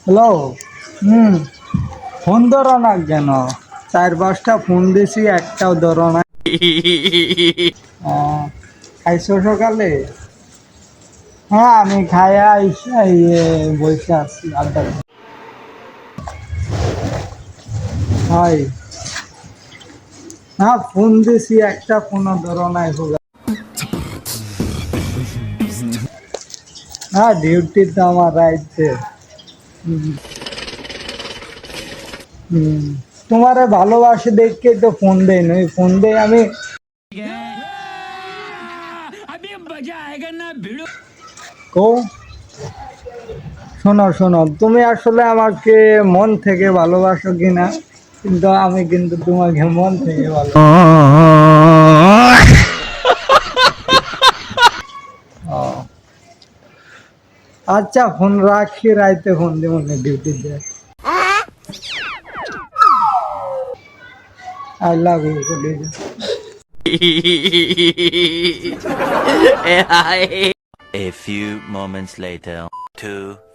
Hello. হুম। Phone ধরো না কেন? 4-5টা ফোন দিছি, একটাও ধরো না। আহ, খাইছো সকালে? হ্যাঁ, আমি খাইয়া আইসা বসে আছি আড্ডা দিতে। হয় না, ফোন দিছি, একটা ফোনও ধরো নাই হোগা। হ্যাঁ, ডিউটি তো আমার রাইতে। হুম। হুম। তোমারে ভালোবাসে দেখে তো ফোন দেই নই, ফোন দেই আমি। কো, শোনো শোনো, তুমি আসলে আমাকে মন থেকে ভালোবাসো কিনা, কিন্তু আমি কিন্তু তোমাকে মন থেকে ভালো। ও, আচ্ছা, ফোন রাখি, রাইতে ফোন দিব না ডিউটিতে। I love you. A few moments later. Two